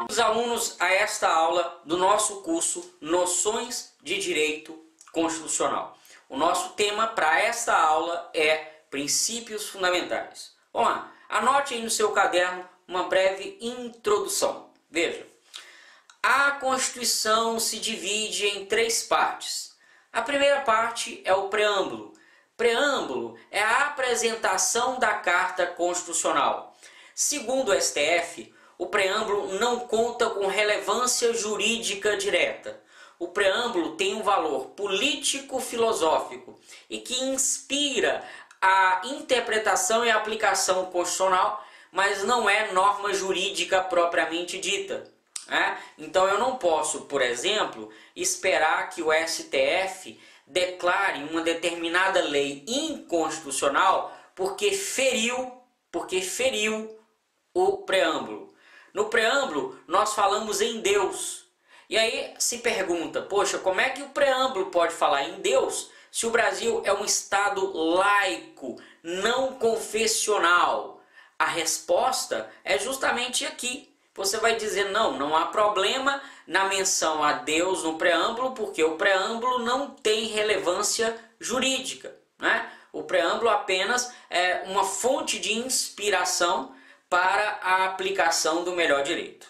Os alunos a esta aula do nosso curso Noções de Direito Constitucional. O nosso tema para esta aula é Princípios Fundamentais. Vamos lá, anote aí no seu caderno uma breve introdução. Veja, a Constituição se divide em três partes. A primeira parte é o preâmbulo. Preâmbulo é a apresentação da Carta Constitucional. Segundo o STF, o preâmbulo não conta com relevância jurídica direta. O preâmbulo tem um valor político-filosófico e que inspira a interpretação e a aplicação constitucional, mas não é norma jurídica propriamente dita. Então eu não posso, por exemplo, esperar que o STF declare uma determinada lei inconstitucional porque feriu o preâmbulo. No preâmbulo nós falamos em Deus. E aí se pergunta, poxa, como é que o preâmbulo pode falar em Deus se o Brasil é um estado laico, não confessional? A resposta é justamente aqui. Você vai dizer, não há problema na menção a Deus no preâmbulo, porque o preâmbulo não tem relevância jurídica, né? O preâmbulo apenas é uma fonte de inspiração para a aplicação do melhor direito.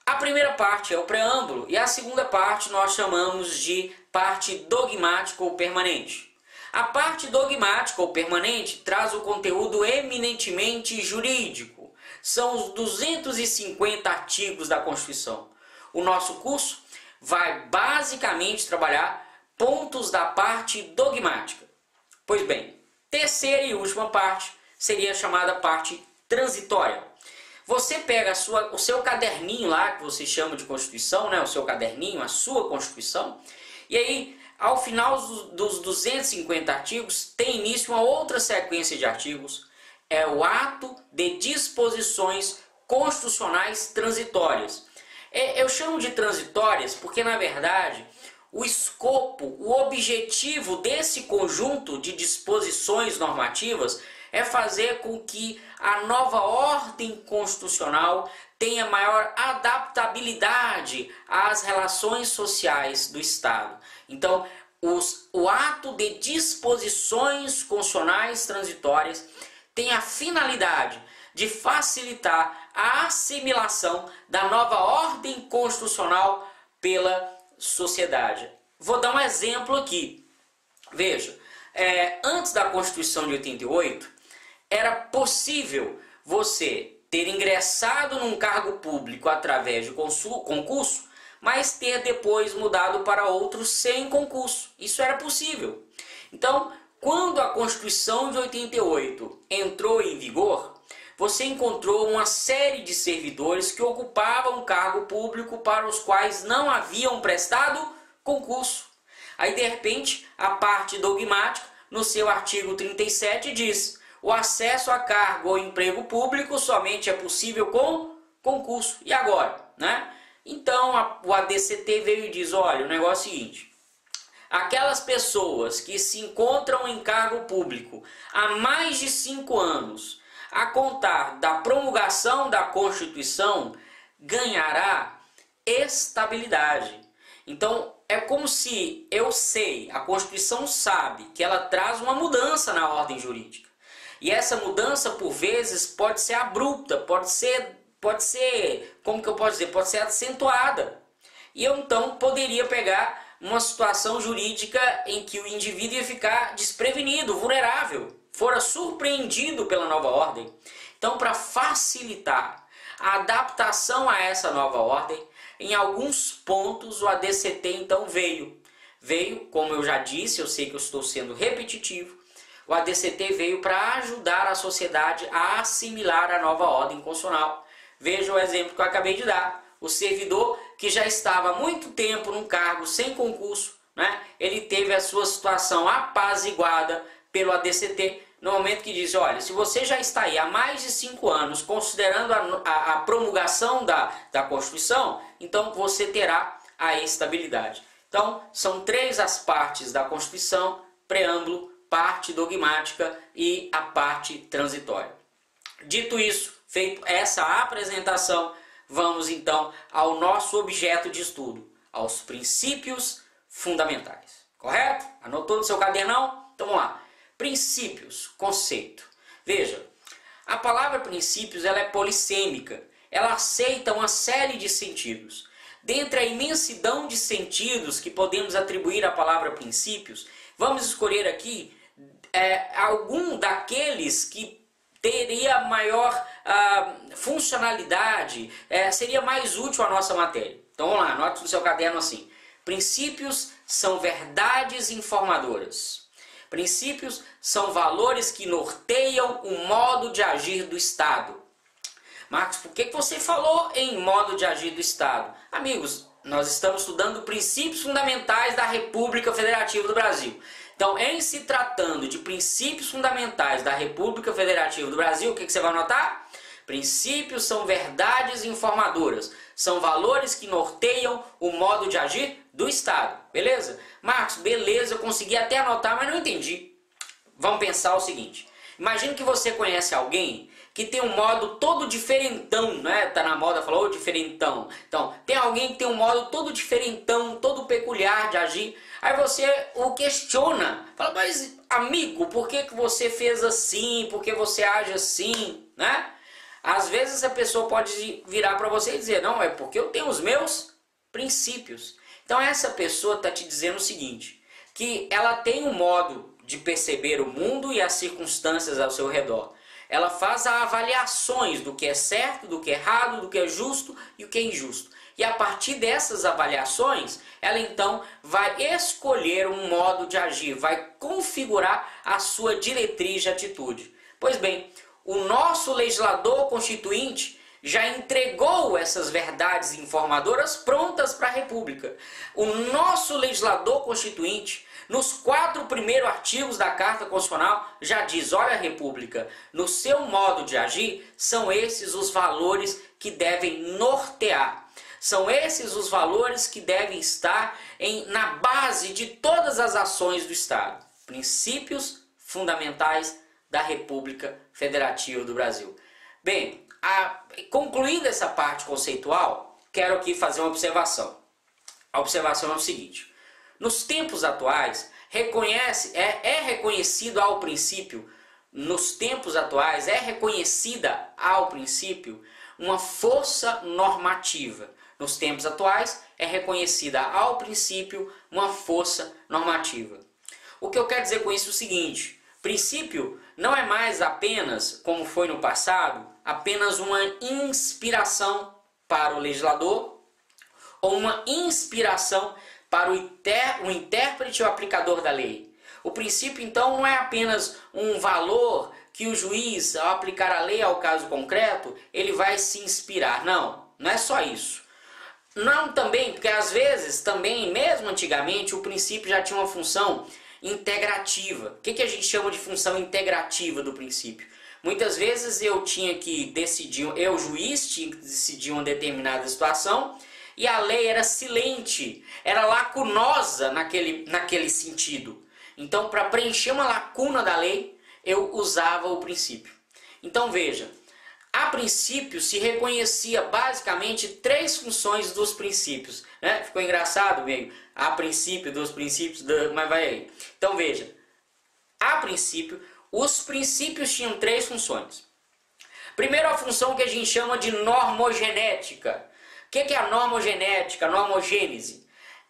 A primeira parte é o preâmbulo e a segunda parte nós chamamos de parte dogmática ou permanente. A parte dogmática ou permanente traz o conteúdo eminentemente jurídico. São os 250 artigos da Constituição. O nosso curso vai basicamente trabalhar pontos da parte dogmática. Pois bem, terceira e última parte seria a chamada parte transitória. Você pega o seu caderninho lá, que você chama de Constituição, né? O seu caderninho, a sua Constituição, e aí, ao final dos 250 artigos, tem início uma outra sequência de artigos. É o ato de disposições constitucionais transitórias. Eu chamo de transitórias porque, na verdade, o escopo, o objetivo desse conjunto de disposições normativas é fazer com que a nova ordem constitucional tenha maior adaptabilidade às relações sociais do Estado. Então, o ato de disposições constitucionais transitórias tem a finalidade de facilitar a assimilação da nova ordem constitucional pela sociedade. Vou dar um exemplo aqui. Veja, antes da Constituição de 88, era possível você ter ingressado num cargo público através de concurso, mas ter depois mudado para outro sem concurso. Isso era possível. Então, quando a Constituição de 88 entrou em vigor, você encontrou uma série de servidores que ocupavam cargo público para os quais não haviam prestado concurso. Aí, de repente, a parte dogmática, no seu artigo 37, diz: o acesso a cargo ou emprego público somente é possível com concurso. E agora, né? Então, o ADCT veio e diz, olha, o negócio é o seguinte: aquelas pessoas que se encontram em cargo público há mais de 5 anos, a contar da promulgação da Constituição, ganhará estabilidade. Então, é como se a Constituição sabe que ela traz uma mudança na ordem jurídica. E essa mudança, por vezes, pode ser abrupta, pode ser, como que eu posso dizer, pode ser acentuada. E eu, então, poderia pegar uma situação jurídica em que o indivíduo ia ficar desprevenido, vulnerável, fora surpreendido pela nova ordem. Então, para facilitar a adaptação a essa nova ordem, em alguns pontos o ADCT então veio, como eu já disse, eu sei que eu estou sendo repetitivo, o ADCT veio para ajudar a sociedade a assimilar a nova ordem constitucional. Veja o exemplo que eu acabei de dar. O servidor que já estava há muito tempo num cargo sem concurso, né, ele teve a sua situação apaziguada pelo ADCT, no momento que diz, olha, se você já está aí há mais de 5 anos, considerando a promulgação da Constituição, então você terá a estabilidade. Então, são 3 as partes da Constituição: preâmbulo, parte dogmática e a parte transitória. Dito isso, feito essa apresentação, vamos então ao nosso objeto de estudo, aos princípios fundamentais. Correto? Anotou no seu cadernão? Então vamos lá. Princípios, conceito. Veja, a palavra princípios ela é polissêmica. Ela aceita uma série de sentidos. Dentre a imensidão de sentidos que podemos atribuir à palavra princípios, vamos escolher aqui algum daqueles que teria maior funcionalidade, seria mais útil à nossa matéria. Então vamos lá, anote no seu caderno assim. Princípios são verdades informadoras. Princípios são valores que norteiam o modo de agir do Estado. Marcos, por que você falou em modo de agir do Estado? Amigos, nós estamos estudando princípios fundamentais da República Federativa do Brasil. Então, em se tratando de princípios fundamentais da República Federativa do Brasil, o que você vai anotar? Princípios são verdades informadoras. São valores que norteiam o modo de agir do Estado. Beleza? Marcos, beleza, eu consegui até anotar, mas não entendi. Vamos pensar o seguinte. Imagina que você conhece alguém que tem um modo todo diferentão, né? Tá na moda falar o diferentão. Então, tem alguém que tem um modo todo diferentão, todo peculiar de agir. Aí você o questiona. Fala, mas amigo, por que você fez assim? Por que você age assim? Né? Às vezes a pessoa pode virar para você e dizer, não, é porque eu tenho os meus princípios. Então essa pessoa está te dizendo o seguinte, que ela tem um modo de perceber o mundo e as circunstâncias ao seu redor. Ela faz avaliações do que é certo, do que é errado, do que é justo e o que é injusto. E a partir dessas avaliações, ela então vai escolher um modo de agir, vai configurar a sua diretriz de atitude. Pois bem, o nosso legislador constituinte já entregou essas verdades informadoras prontas para a República. O nosso legislador constituinte, nos 4 primeiros artigos da Carta Constitucional, já diz, olha República, no seu modo de agir, são esses os valores que devem nortear. São esses os valores que devem estar na base de todas as ações do Estado. Princípios fundamentais da República Federativa do Brasil. Bem, concluindo essa parte conceitual, quero aqui fazer uma observação. A observação é o seguinte. Nos tempos atuais, é reconhecido ao princípio, uma força normativa. Nos tempos atuais, é reconhecida ao princípio uma força normativa. O que eu quero dizer com isso é o seguinte, princípio não é mais apenas, como foi no passado, apenas uma inspiração para o legislador ou uma inspiração para o intérprete ou aplicador da lei. O princípio, então, não é apenas um valor que o juiz, ao aplicar a lei ao caso concreto, ele vai se inspirar. Não, não é só isso. Não também, porque às vezes, também, mesmo antigamente, o princípio já tinha uma função integrativa. O que a gente chama de função integrativa do princípio? Muitas vezes eu tinha que decidir, eu juiz tinha que decidir uma determinada situação e a lei era silente, era lacunosa naquele sentido. Então, para preencher uma lacuna da lei, eu usava o princípio. Então veja, a princípio se reconhecia basicamente 3 funções dos princípios. Né? Ficou engraçado, meio? A princípio dos princípios, mas vai aí. Então veja, a princípio, os princípios tinham 3 funções. Primeiro, a função que a gente chama de normogenética. O que é a normogenética, a normogênese?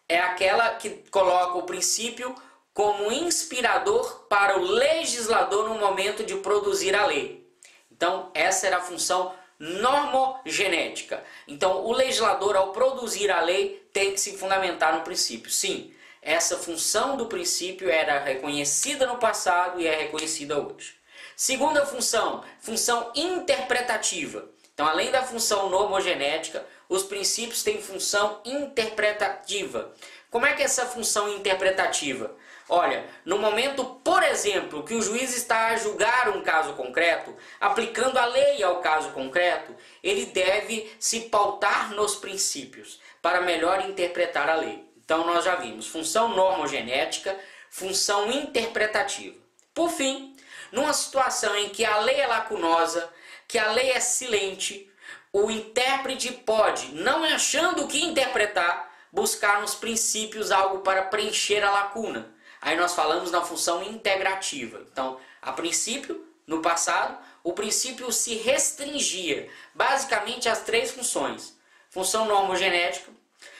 É aquela que coloca o princípio como inspirador para o legislador no momento de produzir a lei. Então, essa era a função normogenética. Então, o legislador, ao produzir a lei, tem que se fundamentar no princípio. Sim, essa função do princípio era reconhecida no passado e é reconhecida hoje. Segunda função, função interpretativa. Então, além da função normogenética, os princípios têm função interpretativa. Como é que é essa função interpretativa? Olha, no momento, por exemplo, que o juiz está a julgar um caso concreto, aplicando a lei ao caso concreto, ele deve se pautar nos princípios para melhor interpretar a lei. Então nós já vimos função normogenética, função interpretativa. Por fim, numa situação em que a lei é lacunosa, que a lei é silente, o intérprete pode, não achando o que interpretar, buscar nos princípios algo para preencher a lacuna. Aí nós falamos na função integrativa. Então, a princípio, no passado, o princípio se restringia basicamente às três funções: função normogenética,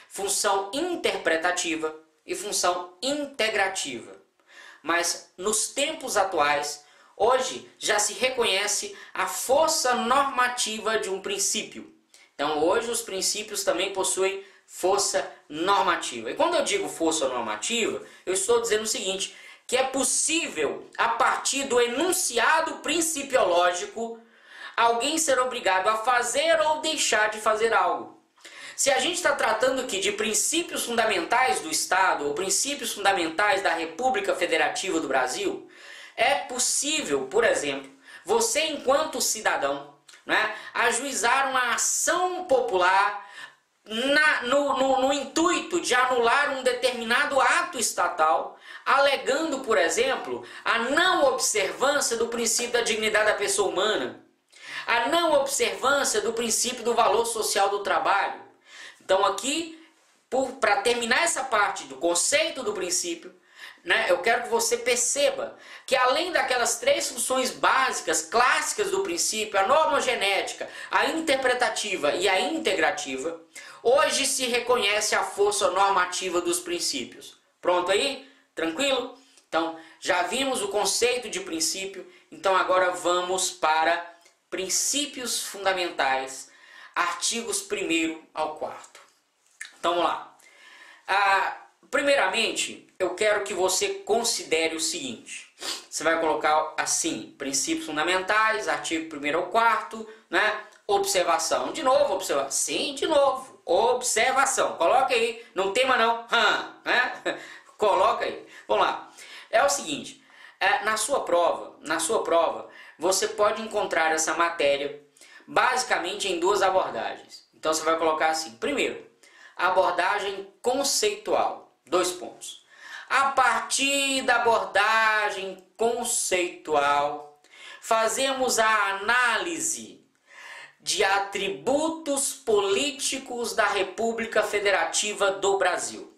função interpretativa e função integrativa. Mas nos tempos atuais, hoje já se reconhece a força normativa de um princípio. Então hoje os princípios também possuem força normativa. E quando eu digo força normativa, eu estou dizendo o seguinte, que é possível, a partir do enunciado principiológico, alguém ser obrigado a fazer ou deixar de fazer algo. Se a gente está tratando aqui de princípios fundamentais do Estado, ou princípios fundamentais da República Federativa do Brasil, é possível, por exemplo, você enquanto cidadão, né, ajuizar uma ação popular no intuito de anular um determinado ato estatal, alegando, por exemplo, a não observância do princípio da dignidade da pessoa humana, a não observância do princípio do valor social do trabalho. Então aqui, para terminar essa parte do conceito do princípio, né, eu quero que você perceba que além daquelas três funções básicas, clássicas do princípio, a normogenética, a interpretativa e a integrativa, hoje se reconhece a força normativa dos princípios. Pronto aí? Tranquilo? Então, já vimos o conceito de princípio, então agora vamos para princípios fundamentais, artigos 1º ao 4º. Então vamos lá. Primeiramente, eu quero que você considere o seguinte. Você vai colocar assim, princípios fundamentais, artigo 1º ao 4º, né? Observação. De novo, observação. Sim, de novo. Observação. Coloca aí. Não tema não. Né? Coloca aí. Vamos lá. É o seguinte. Na sua prova, você pode encontrar essa matéria basicamente em duas abordagens. Então você vai colocar assim. Primeiro, abordagem conceitual. 2 pontos. A partir da abordagem conceitual, fazemos a análise de atributos políticos da República Federativa do Brasil.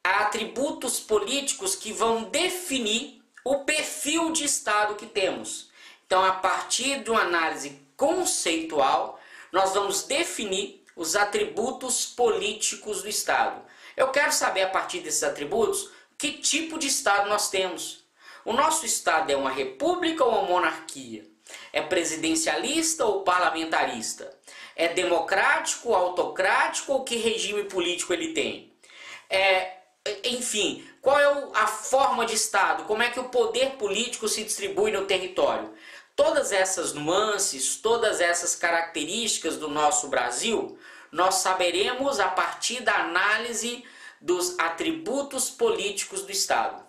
Atributos políticos que vão definir o perfil de Estado que temos. Então, a partir de uma análise conceitual, nós vamos definir os atributos políticos do Estado. Eu quero saber, a partir desses atributos, que tipo de Estado nós temos. O nosso Estado é uma república ou uma monarquia? É presidencialista ou parlamentarista? É democrático, autocrático ou que regime político ele tem? Enfim, qual é a forma de Estado? Como é que o poder político se distribui no território? Todas essas nuances, todas essas características do nosso Brasil, nós saberemos a partir da análise dos atributos políticos do Estado.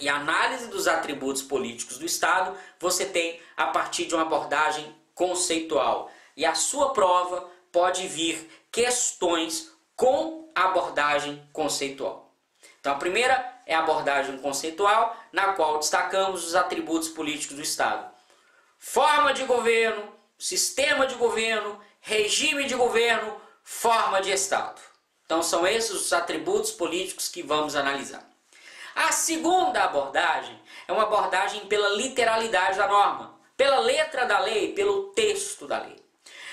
E a análise dos atributos políticos do Estado você tem a partir de uma abordagem conceitual. E a sua prova pode vir questões com abordagem conceitual. Então a primeira é a abordagem conceitual, na qual destacamos os atributos políticos do Estado. Forma de governo, sistema de governo, regime de governo, forma de Estado. Então são esses os atributos políticos que vamos analisar. A segunda abordagem é uma abordagem pela literalidade da norma, pela letra da lei, pelo texto da lei.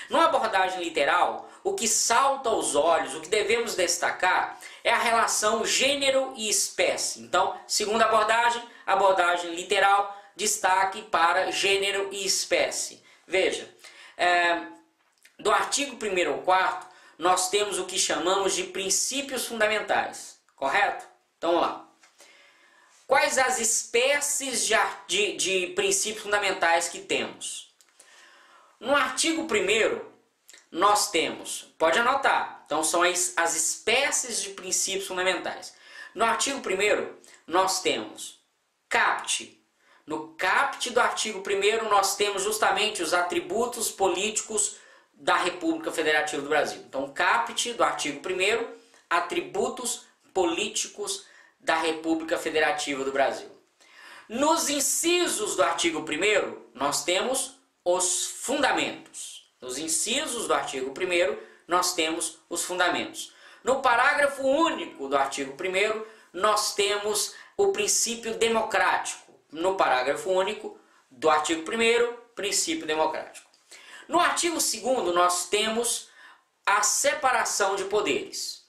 Numa abordagem literal, o que salta aos olhos, o que devemos destacar é a relação gênero e espécie. Então, segunda abordagem literal, destaque para gênero e espécie. Veja, do artigo 1º ao 4º, nós temos o que chamamos de princípios fundamentais, correto? Então vamos lá. Quais as espécies de princípios fundamentais que temos? No artigo 1º, nós temos, pode anotar, então são as espécies de princípios fundamentais. No artigo 1º, nós temos caput. No caput do artigo 1º, nós temos justamente os atributos políticos da República Federativa do Brasil. Então, caput do artigo 1º, atributos políticos da República Federativa do Brasil. Nos incisos do artigo 1º, nós temos os fundamentos. Nos incisos do artigo 1º, nós temos os fundamentos. No parágrafo único do artigo 1º, nós temos o princípio democrático. No parágrafo único do artigo 1º, princípio democrático. No artigo 2º, nós temos a separação de poderes.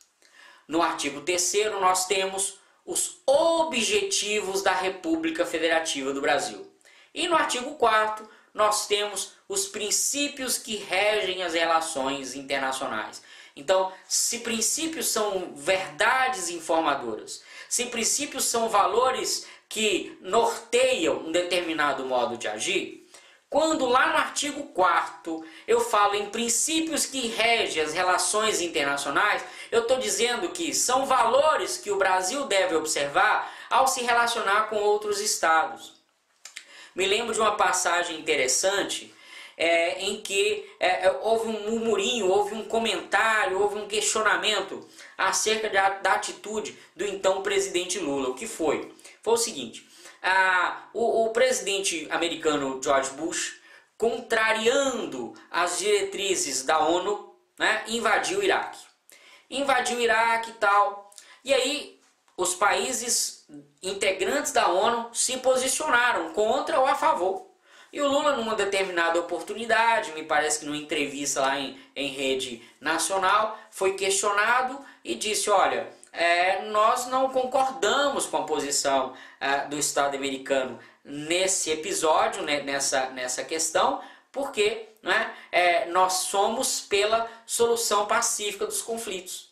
No artigo 3º, nós temos os objetivos da República Federativa do Brasil. E no artigo 4º, nós temos os princípios que regem as relações internacionais. Então, se princípios são verdades informadoras, se princípios são valores que norteiam um determinado modo de agir, quando lá no artigo 4º eu falo em princípios que regem as relações internacionais, eu estou dizendo que são valores que o Brasil deve observar ao se relacionar com outros estados. Me lembro de uma passagem interessante em que houve um murmurinho, houve um comentário, houve um questionamento acerca da atitude do então presidente Lula. O que foi? Foi o seguinte, o presidente americano George Bush, contrariando as diretrizes da ONU, né, invadiu o Iraque. Invadiu o Iraque e tal, e aí os países integrantes da ONU se posicionaram contra ou a favor. E o Lula, numa determinada oportunidade, me parece que numa entrevista lá em rede nacional, foi questionado e disse, olha, nós não concordamos com a posição do Estado americano nesse episódio, né, nessa questão, porque nós somos pela solução pacífica dos conflitos.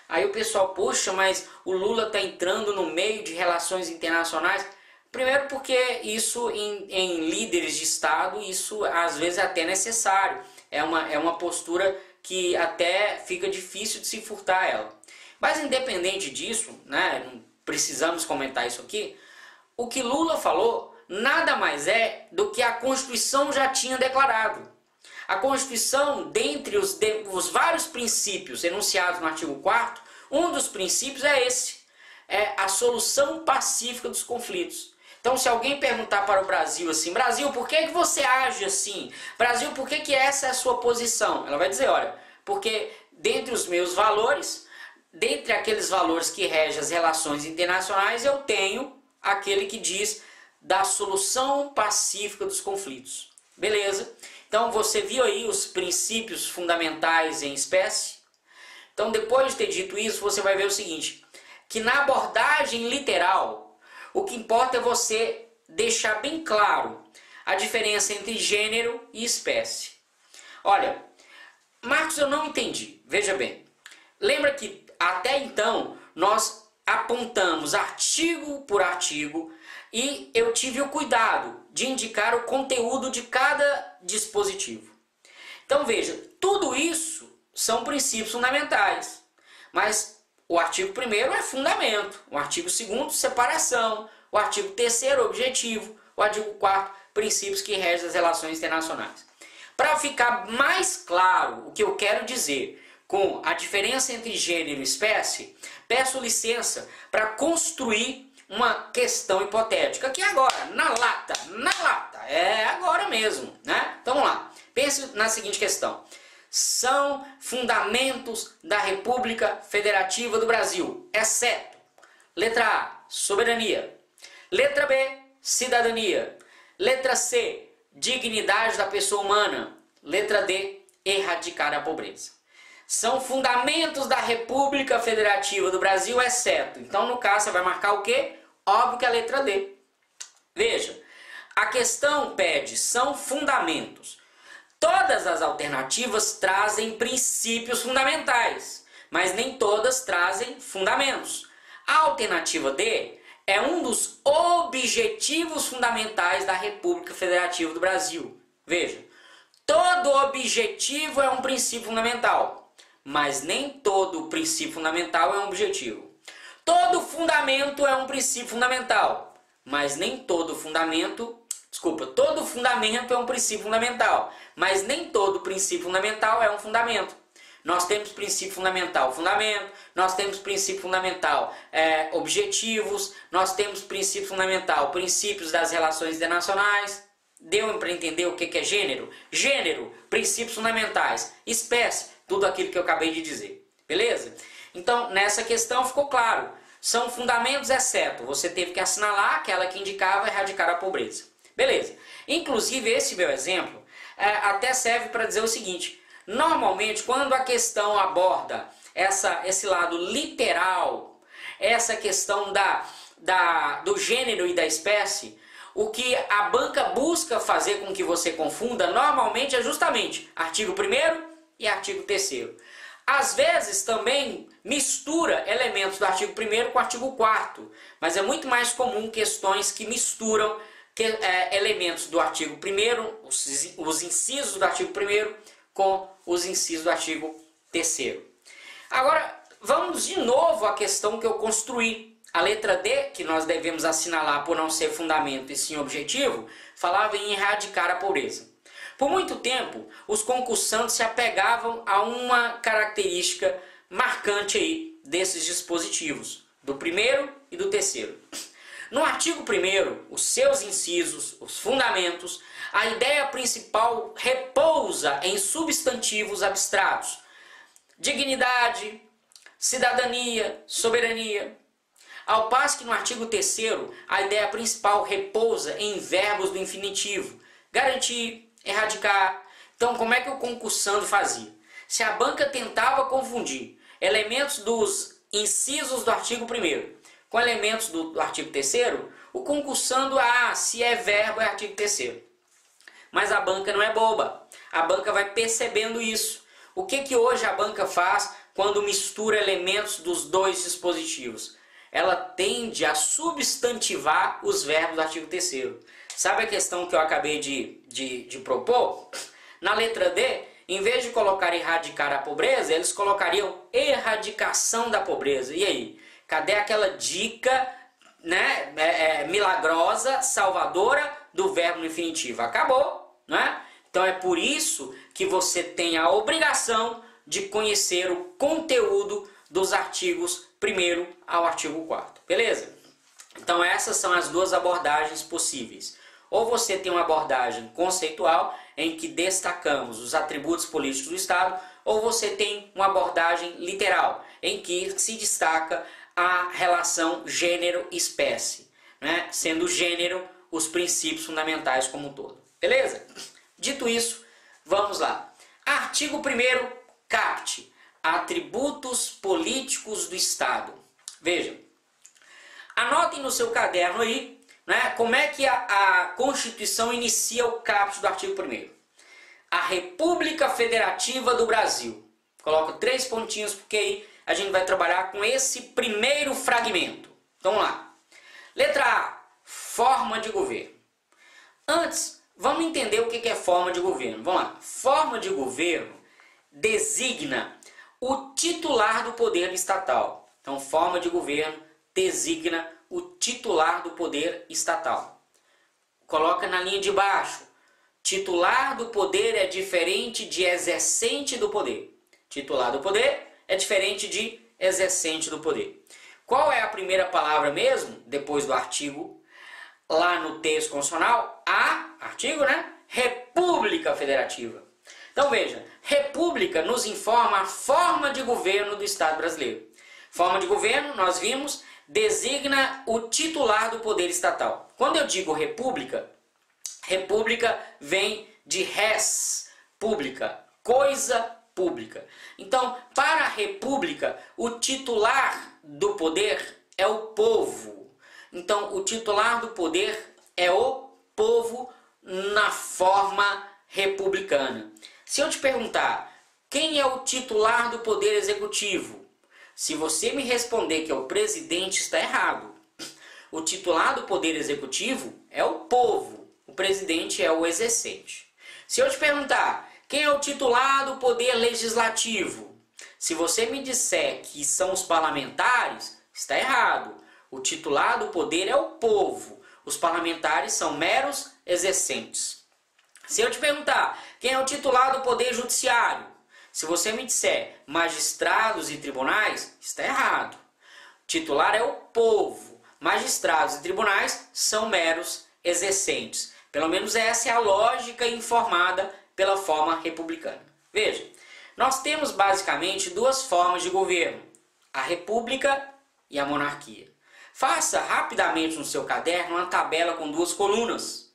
Aí o pessoal, poxa, mas o Lula está entrando no meio de relações internacionais. Primeiro porque isso em líderes de Estado, isso às vezes é até necessário. É uma postura que até fica difícil de se furtar ela. Mas independente disso, né, não precisamos comentar isso aqui, o que Lula falou nada mais é do que a Constituição já tinha declarado. A Constituição, dentre os vários princípios enunciados no artigo 4º, um dos princípios é esse, é a solução pacífica dos conflitos. Então, se alguém perguntar para o Brasil assim, Brasil, por que você age assim? Brasil, por que essa é a sua posição? Ela vai dizer, olha, porque dentre os meus valores, dentre aqueles valores que regem as relações internacionais, eu tenho aquele que diz da solução pacífica dos conflitos. Beleza? Então, você viu aí os princípios fundamentais em espécie? Então, depois de ter dito isso, você vai ver o seguinte, que na abordagem literal, o que importa é você deixar bem claro a diferença entre gênero e espécie. Olha, Marcos, eu não entendi. Veja bem, lembra que até então nós apontamos artigo por artigo e eu tive o cuidado de indicar o conteúdo de cada dispositivo. Então veja, tudo isso são princípios fundamentais, mas o artigo 1º é fundamento, o artigo 2º, separação, o artigo 3º, objetivo, o artigo 4º, princípios que regem as relações internacionais. Para ficar mais claro o que eu quero dizer com a diferença entre gênero e espécie, peço licença para construir uma questão hipotética, que agora, na lata, é agora mesmo, né? Então vamos lá, pense na seguinte questão. São fundamentos da República Federativa do Brasil, exceto, letra A, soberania, letra B, cidadania, letra C, dignidade da pessoa humana, letra D, erradicar a pobreza. São fundamentos da República Federativa do Brasil, exceto. Então, no caso, você vai marcar o quê? Óbvio que é a letra D. Veja, a questão pede, são fundamentos. Todas as alternativas trazem princípios fundamentais, mas nem todas trazem fundamentos. A alternativa D é um dos objetivos fundamentais da República Federativa do Brasil. Veja, todo objetivo é um princípio fundamental, mas nem todo princípio fundamental é um objetivo. Todo fundamento é um princípio fundamental, mas nem todo fundamento... todo fundamento é um princípio fundamental, mas nem todo princípio fundamental é um fundamento. nós temos princípio fundamental, fundamento, nós temos princípio fundamental, objetivos, nós temos princípio fundamental, princípios das relações internacionais. Deu para entender o que é gênero? Gênero, princípios fundamentais, espécie, tudo aquilo que eu acabei de dizer. Beleza? Então, nessa questão ficou claro. São fundamentos exceto. Você teve que assinalar aquela que indicava erradicar a pobreza. Beleza. Inclusive, esse meu exemplo até serve para dizer o seguinte. Normalmente, quando a questão aborda esse lado literal, essa questão do gênero e da espécie, o que a banca busca fazer com que você confunda, normalmente é justamente artigo 1º e artigo 3º. Às vezes também mistura elementos do artigo 1º com o artigo 4º, mas é muito mais comum questões que misturam elementos do artigo 1º, os incisos do artigo 1º, com os incisos do artigo 3º. Agora, vamos de novo à questão que eu construí. A letra D, que nós devemos assinalar por não ser fundamento e sim objetivo, falava em erradicar a pobreza. Por muito tempo, os concursantes se apegavam a uma característica marcante aí desses dispositivos, do 1º e do 3º. No artigo 1º, os seus incisos, os fundamentos, a ideia principal repousa em substantivos abstratos: dignidade, cidadania, soberania. Ao passo que no artigo 3º, a ideia principal repousa em verbos do infinitivo: garantir, erradicar. Então, como é que o concursando fazia? Se a banca tentava confundir elementos dos incisos do artigo 1º com elementos do artigo 3º, o concursando, se é verbo, é artigo 3º. Mas a banca não é boba. A banca vai percebendo isso. O que hoje a banca faz quando mistura elementos dos dois dispositivos? Ela tende a substantivar os verbos do artigo 3º. Sabe a questão que eu acabei de propor? Na letra D, em vez de colocar erradicar a pobreza, eles colocariam erradicação da pobreza. E aí? Cadê aquela dica, milagrosa, salvadora do verbo no infinitivo? Acabou, né? Então é por isso que você tem a obrigação de conhecer o conteúdo dos artigos 1º ao artigo 4º. Beleza? Então essas são as duas abordagens possíveis. Ou você tem uma abordagem conceitual, em que destacamos os atributos políticos do Estado, ou você tem uma abordagem literal, em que se destaca a relação gênero-espécie, né? Sendo o gênero os princípios fundamentais como um todo. Beleza? Dito isso, vamos lá. Artigo 1º, caput, atributos políticos do Estado. Vejam, anotem no seu caderno aí, como é que a Constituição inicia o caput do artigo 1º. A República Federativa do Brasil. Coloco 3 pontinhos porque aí a gente vai trabalhar com esse primeiro fragmento. Então vamos lá. Letra A, forma de governo. Antes, vamos entender o que é forma de governo. Vamos lá. Forma de governo designa o titular do poder estatal. Então, forma de governo designa o titular do poder estatal. Coloca na linha de baixo. Titular do poder é diferente de exercente do poder. Titular do poder é diferente de exercente do poder. Qual é a primeira palavra mesmo, depois do artigo, lá no texto constitucional? Artigo, República Federativa. Então veja, República nos informa a forma de governo do Estado brasileiro. Forma de governo, nós vimos, designa o titular do poder estatal. Quando eu digo república, república vem de res, pública, coisa pública. Então, para a república, o titular do poder é o povo. Então, o titular do poder é o povo na forma republicana. Se eu te perguntar, quem é o titular do poder executivo? Se você me responder que é o presidente, está errado. O titular do poder executivo é o povo. O presidente é o exercente. Se eu te perguntar, quem é o titular do poder legislativo? Se você me disser que são os parlamentares, está errado. O titular do poder é o povo. Os parlamentares são meros exercentes. Se eu te perguntar, quem é o titular do poder judiciário? Se você me disser magistrados e tribunais, está errado. Titular é o povo. Magistrados e tribunais são meros exercentes. Pelo menos essa é a lógica informada pela forma republicana. Veja, nós temos basicamente duas formas de governo: a república e a monarquia. Faça rapidamente no seu caderno uma tabela com duas colunas.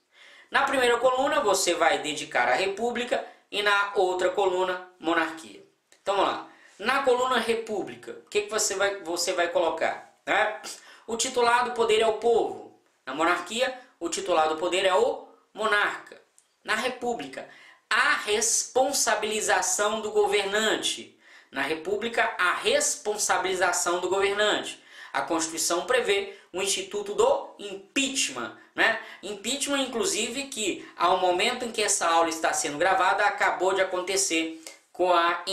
Na primeira coluna você vai dedicar a república e na outra coluna monarquia. Então vamos lá. Na coluna república, o que você vai colocar? O titular do poder é o povo. Na monarquia, o titular do poder é o monarca. Na república, a responsabilização do governante. Na república, a responsabilização do governante. A Constituição prevê o instituto do impeachment. Impeachment, inclusive, que ao momento em que essa aula está sendo gravada, acabou de acontecer com a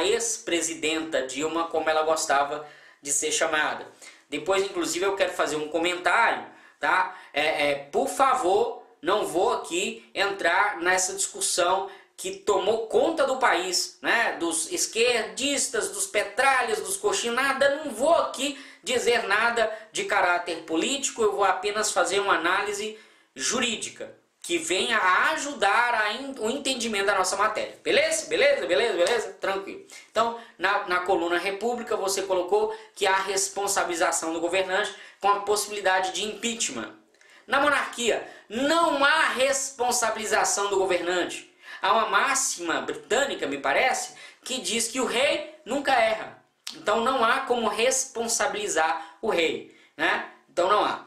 ex-presidenta Dilma, como ela gostava de ser chamada. Depois, inclusive, eu quero fazer um comentário, tá? Por favor, não vou aqui entrar nessa discussão que tomou conta do país, dos esquerdistas, dos petralhas, dos coxinhos, nada, não vou aqui dizer nada de caráter político, eu vou apenas fazer uma análise jurídica, que venha a ajudar o entendimento da nossa matéria. Beleza? Beleza? Tranquilo. Então, na coluna república, você colocou que há responsabilização do governante com a possibilidade de impeachment. Na monarquia, não há responsabilização do governante. Há uma máxima britânica, me parece, que diz que o rei nunca erra. Então não há como responsabilizar o rei. Então não há.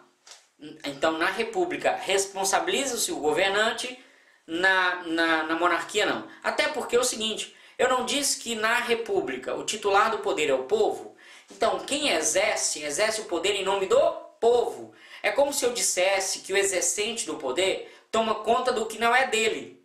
Então na república responsabiliza-se o governante, na monarquia não. Até porque é o seguinte, eu não disse que na república o titular do poder é o povo. Então quem exerce o poder em nome do povo. É como se eu dissesse que o exercente do poder toma conta do que não é dele.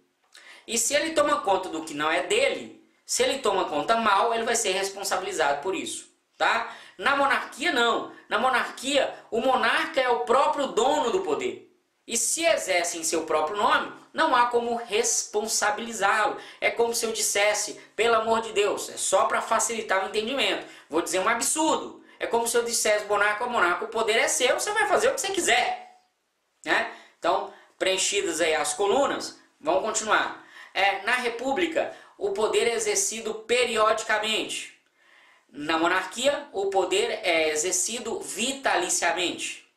E se ele toma conta do que não é dele, se ele toma conta mal, ele vai ser responsabilizado por isso, tá? Na monarquia não. Na monarquia, o monarca é o próprio dono do poder. E se exerce em seu próprio nome, não há como responsabilizá-lo. É como se eu dissesse, pelo amor de Deus, é só para facilitar o entendimento. Vou dizer um absurdo. É como se eu dissesse, monarca, o poder é seu, você vai fazer o que você quiser. Então, preenchidas aí as colunas, vamos continuar. Na república, o poder é exercido periodicamente. Na monarquia, o poder é exercido vitaliciamente.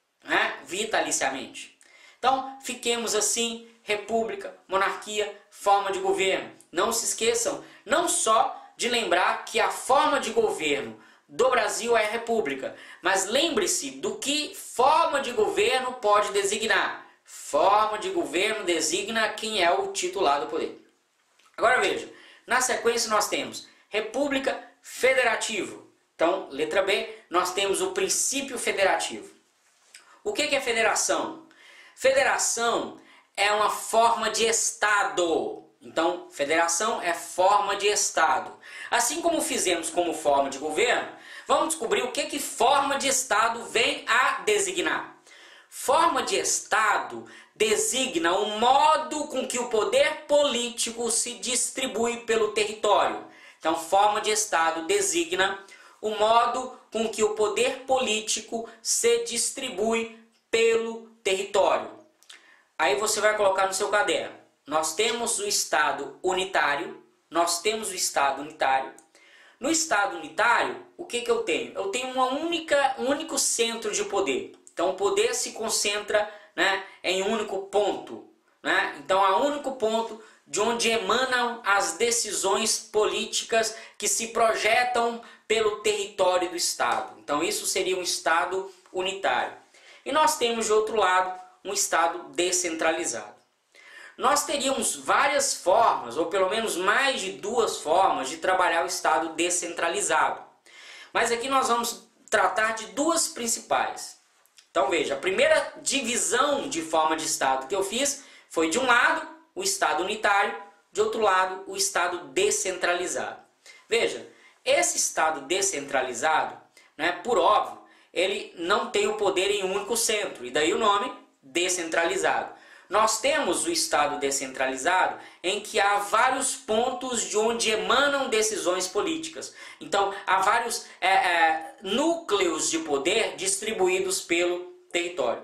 Vitaliciamente. Então, fiquemos assim, república, monarquia, forma de governo. Não se esqueçam, não só de lembrar que a forma de governo do Brasil é a república, mas lembre-se do que forma de governo pode designar. Forma de governo designa quem é o titular do poder. Agora veja, na sequência nós temos república federativo. Então, letra B, nós temos o princípio federativo. O que é federação? Federação é uma forma de Estado. Então, federação é forma de Estado. Assim como fizemos como forma de governo, vamos descobrir o que forma de Estado vem a designar. Forma de Estado designa o modo com que o poder político se distribui pelo território. Então, forma de Estado designa o modo com que o poder político se distribui pelo território. Aí você vai colocar no seu caderno. Nós temos o Estado unitário. No Estado unitário, o que eu tenho? Eu tenho um único centro de poder. Então, o poder se concentra em um único ponto. Então, há um único ponto de onde emanam as decisões políticas que se projetam pelo território do Estado. Então, isso seria um Estado unitário. E nós temos, de outro lado, um Estado descentralizado. Nós teríamos várias formas, ou pelo menos mais de duas formas, de trabalhar o Estado descentralizado. Mas aqui nós vamos tratar de duas principais. Então veja, a primeira divisão de forma de Estado que eu fiz foi de um lado o Estado unitário, de outro lado o Estado descentralizado. Veja, esse Estado descentralizado, por óbvio, ele não tem o poder em um único centro, e daí o nome descentralizado. nós temos o Estado descentralizado em que há vários pontos de onde emanam decisões políticas. Então, há vários núcleos de poder distribuídos pelo território.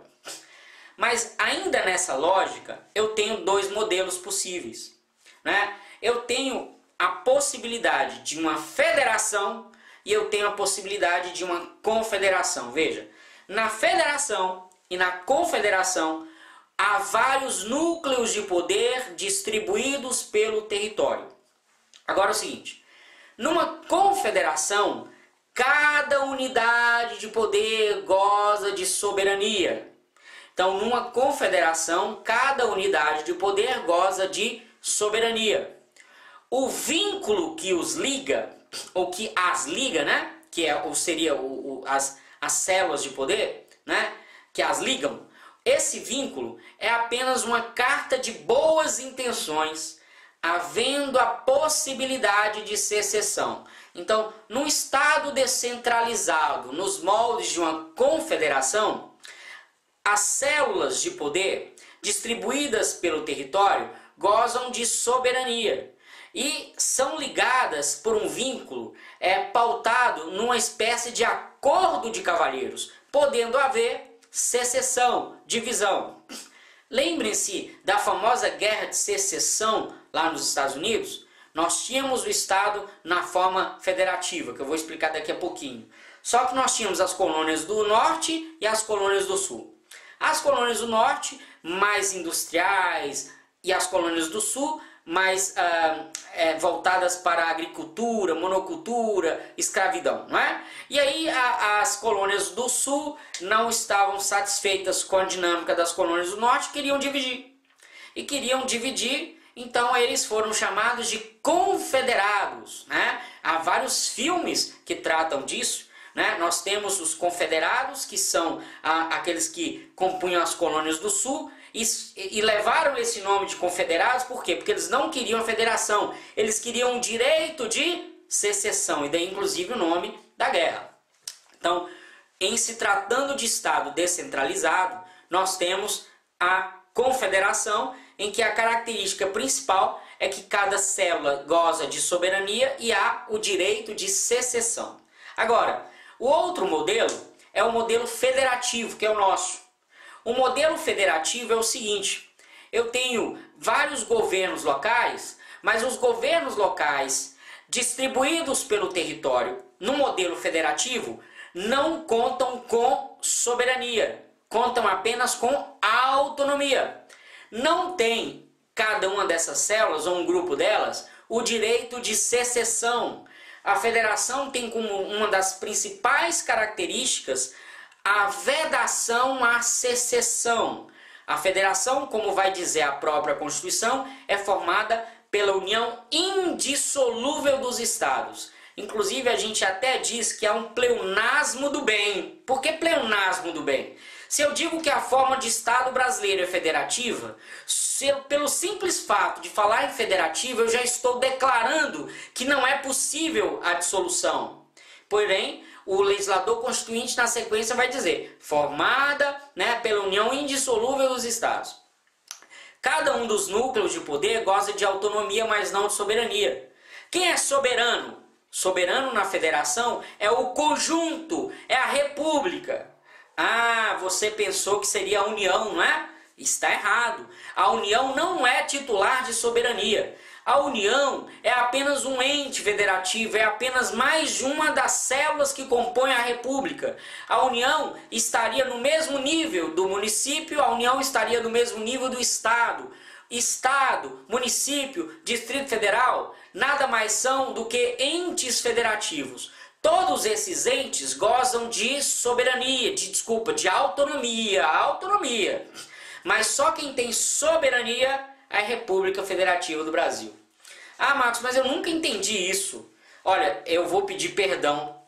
Mas ainda nessa lógica, eu tenho dois modelos possíveis, né? Eu tenho a possibilidade de uma federação e eu tenho a possibilidade de uma confederação. Veja, na federação e na confederação há vários núcleos de poder distribuídos pelo território. Agora é o seguinte, numa confederação, cada unidade de poder goza de soberania. Então, numa confederação, cada unidade de poder goza de soberania. O vínculo que os liga, ou que as liga, né? Que é, ou seria as células de poder, né? Que as ligam. Esse vínculo é apenas uma carta de boas intenções, havendo a possibilidade de secessão. Então, num Estado descentralizado, nos moldes de uma confederação, as células de poder distribuídas pelo território gozam de soberania e são ligadas por um vínculo pautado numa espécie de acordo de cavalheiros, podendo haver secessão, divisão. Lembrem-se da famosa Guerra de Secessão lá nos Estados Unidos? Nós tínhamos o Estado na forma federativa, que eu vou explicar daqui a pouquinho. Só que nós tínhamos as colônias do Norte e as colônias do Sul. As colônias do Norte, mais industriais, e as colônias do Sul, mais voltadas para a agricultura, monocultura, escravidão, não é? E aí as colônias do Sul não estavam satisfeitas com a dinâmica das colônias do Norte, queriam dividir. E queriam dividir, então eles foram chamados de confederados, né? Há vários filmes que tratam disso. Né? Nós temos os confederados, que são aqueles que compunham as colônias do Sul, e levaram esse nome de confederados, por quê? Porque eles não queriam a federação, eles queriam o direito de secessão, e daí inclusive o nome da guerra. Então, em se tratando de Estado descentralizado, nós temos a confederação, em que a característica principal é que cada célula goza de soberania e há o direito de secessão. Agora, o outro modelo é o modelo federativo, que é o nosso. O modelo federativo é o seguinte, eu tenho vários governos locais, mas os governos locais distribuídos pelo território no modelo federativo não contam com soberania, contam apenas com autonomia. Não tem cada uma dessas células, ou um grupo delas, o direito de secessão. A federação tem como uma das principais características a vedação à secessão. A federação, como vai dizer a própria Constituição, é formada pela união indissolúvel dos Estados. Inclusive, a gente até diz que é um pleonasmo do bem. Por que pleonasmo do bem? Se eu digo que a forma de Estado brasileiro é federativa, pelo simples fato de falar em federativa, eu já estou declarando que não é possível a dissolução. Porém, o legislador constituinte na sequência vai dizer, formada, né, pela união indissolúvel dos Estados. Cada um dos núcleos de poder goza de autonomia, mas não de soberania. Quem é soberano? Soberano na federação é o conjunto, é a república. Ah, você pensou que seria a União, não é? Está errado. A União não é titular de soberania. A União é apenas um ente federativo, é apenas mais uma das células que compõem a República. A União estaria no mesmo nível do município, a União estaria no mesmo nível do Estado. Estado, município, Distrito Federal, nada mais são do que entes federativos. Todos esses entes gozam de soberania, de autonomia. Mas só quem tem soberania é a República Federativa do Brasil. Ah, Marcos, mas eu nunca entendi isso. Olha, eu vou pedir perdão.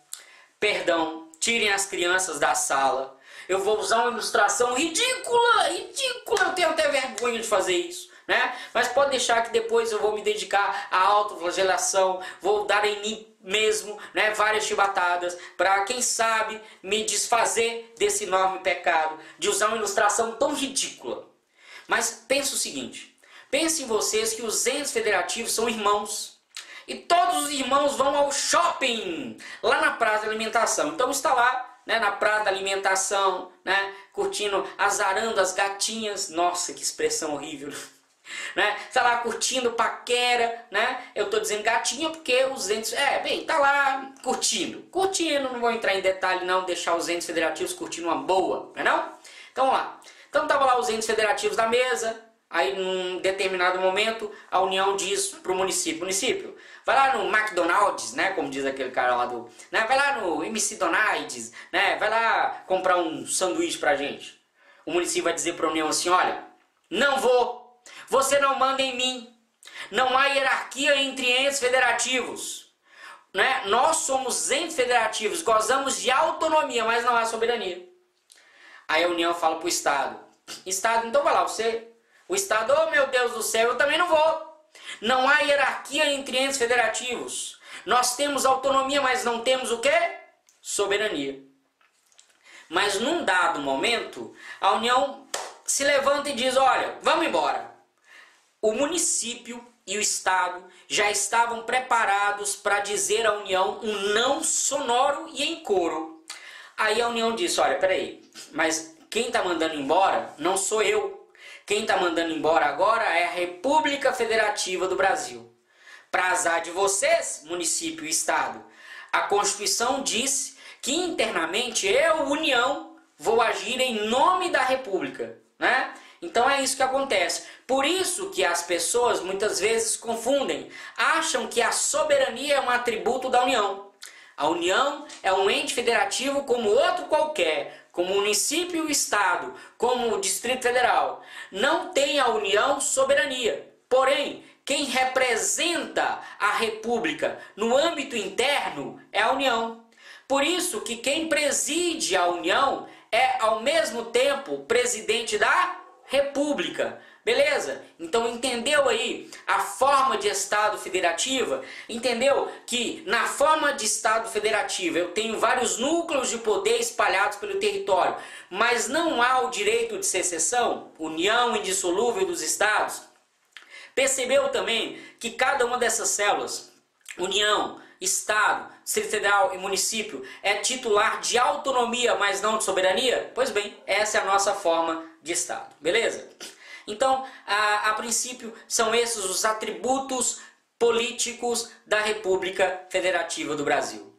Perdão, tirem as crianças da sala. Eu vou usar uma ilustração ridícula, eu tenho até vergonha de fazer isso. Né? Mas pode deixar que depois eu vou me dedicar à autoflagelação, vou dar em mim mesmo, né, várias chibatadas, para quem sabe me desfazer desse enorme pecado de usar uma ilustração tão ridícula. Mas pensa o seguinte, pensem vocês que os entes federativos são irmãos. E todos os irmãos vão ao shopping, lá na praça de alimentação. Então está lá, né, na praça da alimentação, né, curtindo, azarando as gatinhas. Nossa, que expressão horrível. Né? Está lá curtindo paquera, né? Eu estou dizendo gatinha porque os entes... tá lá curtindo, não vou entrar em detalhe não, deixar os entes federativos curtindo uma boa, não é não? Então vamos lá. Então estavam lá os entes federativos da mesa. Aí, num determinado momento, a União diz para o município, vai lá no McDonald's, né, como diz aquele cara lá do... Né, vai lá no MC Donalds, né, vai lá comprar um sanduíche pra gente. O município vai dizer para a União assim, olha, não vou, você não manda em mim, não há hierarquia entre entes federativos. Né? Nós somos entes federativos, gozamos de autonomia, mas não há soberania. Aí a União fala para o Estado, então vai lá, você... O Estado, oh meu Deus do céu, eu também não vou. Não há hierarquia entre entes federativos. Nós temos autonomia, mas não temos o quê? Soberania. Mas num dado momento, a União se levanta e diz, olha, vamos embora. O município e o Estado já estavam preparados para dizer à União um não sonoro e em coro. Aí a União disse, olha, peraí, mas quem está mandando embora não sou eu. Quem está mandando embora agora é a República Federativa do Brasil. Para azar de vocês, município e Estado, a Constituição diz que internamente eu, União, vou agir em nome da República. Né? Então é isso que acontece. Por isso que as pessoas muitas vezes confundem, acham que a soberania é um atributo da União. A União é um ente federativo como outro qualquer, como o município e o Estado, como o Distrito Federal. Não tem a União soberania. Porém, quem representa a República no âmbito interno é a União. Por isso que quem preside a União é, ao mesmo tempo, presidente da República. Beleza? Então entendeu aí a forma de Estado federativa? Entendeu que na forma de Estado federativo eu tenho vários núcleos de poder espalhados pelo território, mas não há o direito de secessão, união indissolúvel dos Estados? Percebeu também que cada uma dessas células, União, Estado, Distrito Federal e município, é titular de autonomia, mas não de soberania? Pois bem, essa é a nossa forma de Estado. Beleza? Então, a princípio, são esses os atributos políticos da República Federativa do Brasil.